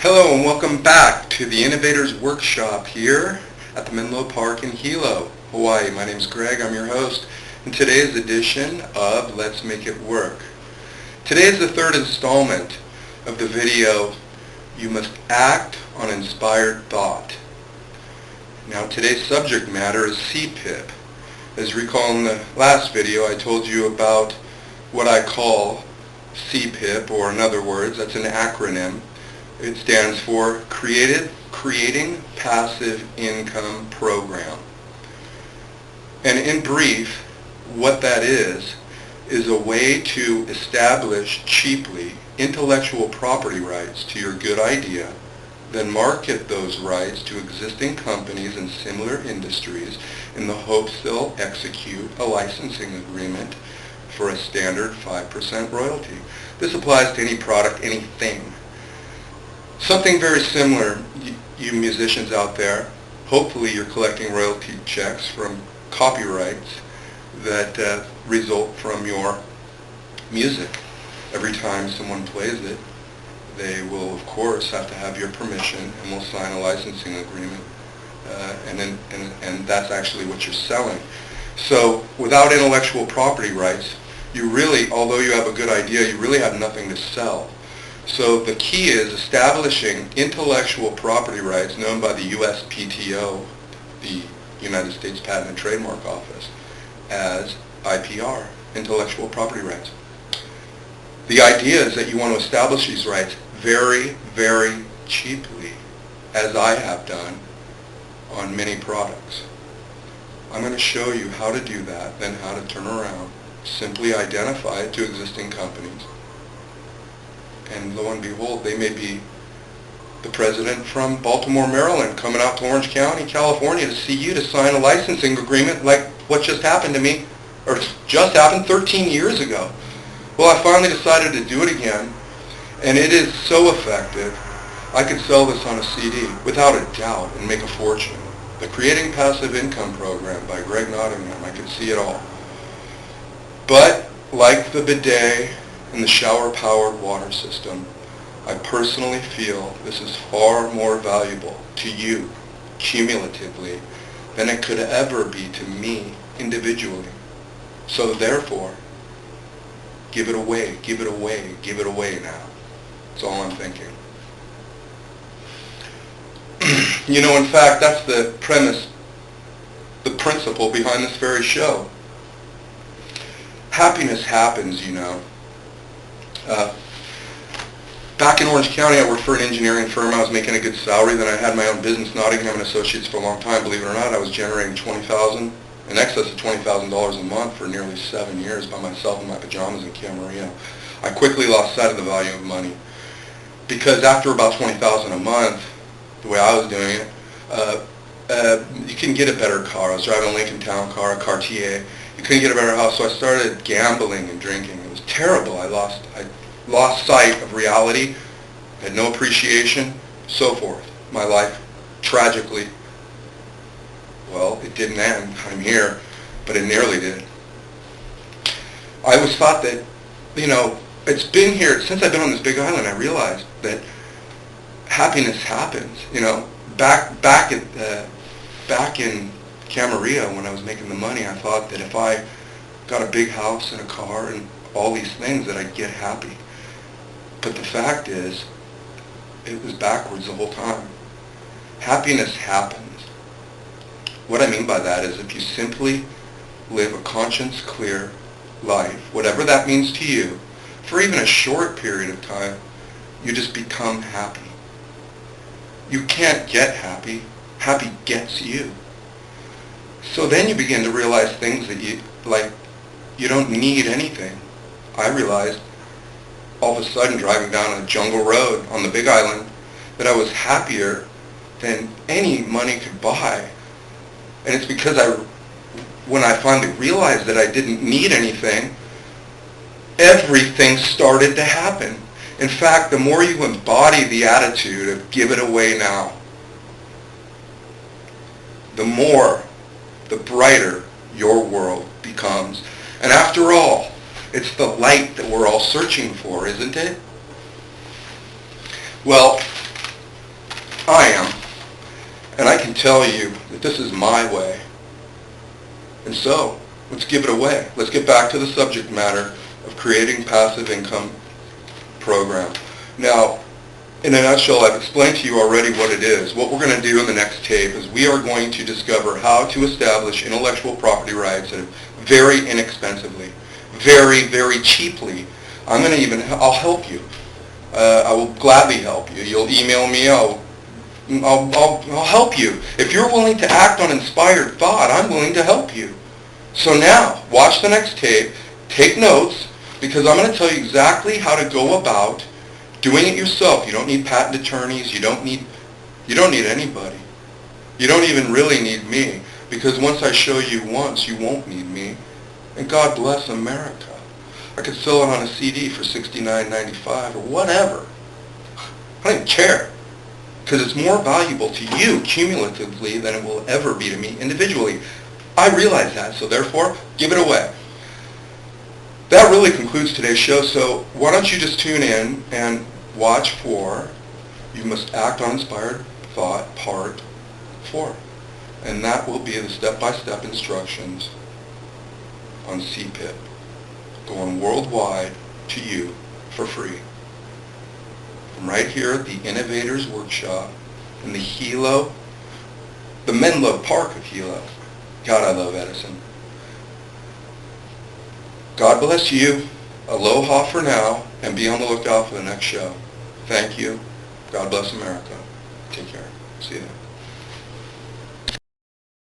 Hello and welcome back to the Innovators Workshop here at the Menlo Park in Hilo, Hawaii. My name is Greg, I'm your host, in today's edition of Let's Make It Work. Today is the third installment of the video, You Must Act on Inspired Thought. Now today's subject matter is CPIP. As you recall in the last video, I told you about what I call CPIP, or in other words, that's an acronym. It stands for Creating Passive Income Program. And in brief, what that is a way to establish cheaply intellectual property rights to your good idea, then market those rights to existing companies in similar industries in the hopes they'll execute a licensing agreement for a standard 5% royalty. This applies to any product, anything. Something very similar, you musicians out there, hopefully you're collecting royalty checks from copyrights that result from your music. Every time someone plays it, they will of course have to have your permission and will sign a licensing agreement, and that's actually what you're selling. So without intellectual property rights, you really, although you have a good idea, you really have nothing to sell. So the key is establishing intellectual property rights known by the USPTO, the United States Patent and Trademark Office, as IPR, intellectual property rights. The idea is that you want to establish these rights very, very cheaply, as I have done on many products. I'm going to show you how to do that, then how to turn around, simply identify it to existing companies, and lo and behold, they may be the president from Baltimore, Maryland, coming out to Orange County, California to see you to sign a licensing agreement like what just happened to me, or just happened 13 years ago. Well, I finally decided to do it again, and it is so effective, I could sell this on a CD without a doubt and make a fortune. The Creating Passive Income Program by Greg Nottingham, I could see it all. But like the bidet and the shower-powered water system, I personally feel this is far more valuable to you, cumulatively, than it could ever be to me individually. So therefore, give it away, give it away, give it away now. That's all I'm thinking. You know, in fact, that's the premise, the principle behind this very show. Happiness happens, you know. Back in Orange County, I worked for an engineering firm. I was making a good salary. Then I had my own business, Nottingham and Associates, for a long time. Believe it or not, I was generating in excess of $20,000 a month for nearly 7 years by myself in my pajamas in Camarillo. I quickly lost sight of the value of money because after about $20,000 a month, the way I was doing it, you can get a better car. I was driving a Lincoln Town car, a Cartier. You couldn't get a better house, so I started gambling and drinking. It was terrible. I lost sight of reality, had no appreciation, so forth. My life, tragically, well, it didn't end. I'm here, but it nearly did. I always thought that, you know, it's been here, since I've been on this big island, I realized that happiness happens. You know, back in Camarillo, when I was making the money, I thought that if I got a big house and a car and all these things that I'd get happy. But the fact is, it was backwards the whole time. Happiness happens. What I mean by that is if you simply live a conscience-clear life, whatever that means to you, for even a short period of time, you just become happy. You can't get happy. Happy gets you. So then you begin to realize things that you don't need anything. I realized all of a sudden driving down a jungle road on the Big Island that I was happier than any money could buy. And it's because when I finally realized that I didn't need anything, everything started to happen. In fact, the more you embody the attitude of give it away now, the brighter your world becomes. And after all, it's the light that we're all searching for, isn't it? Well, I am. And I can tell you that this is my way. And so, let's give it away. Let's get back to the subject matter of creating passive income program. Now, in a nutshell, I've explained to you already what it is. What we're going to do in the next tape is we are going to discover how to establish intellectual property rights very inexpensively, very, very cheaply. I'll help you. I will gladly help you. You'll email me. I'll help you. If you're willing to act on inspired thought, I'm willing to help you. So now, watch the next tape, take notes, because I'm going to tell you exactly how to go about doing it yourself. You don't need patent attorneys. You don't need anybody. You don't even really need me, because once I show you once, you won't need me. And God bless America. I could sell it on a CD for $69.95 or whatever. I don't even care, because it's more valuable to you cumulatively than it will ever be to me individually. I realize that, so therefore, give it away. That really concludes today's show, so why don't you just tune in and watch for You Must Act on Inspired Thought Part 4. And that will be the step-by-step instructions on CPIP, going worldwide to you for free. From right here at the Innovators Workshop in the Hilo, the Menlo Park of Hilo. God, I love Edison. God bless you. Aloha for now, and be on the lookout for the next show. Thank you. God bless America. Take care. See you then.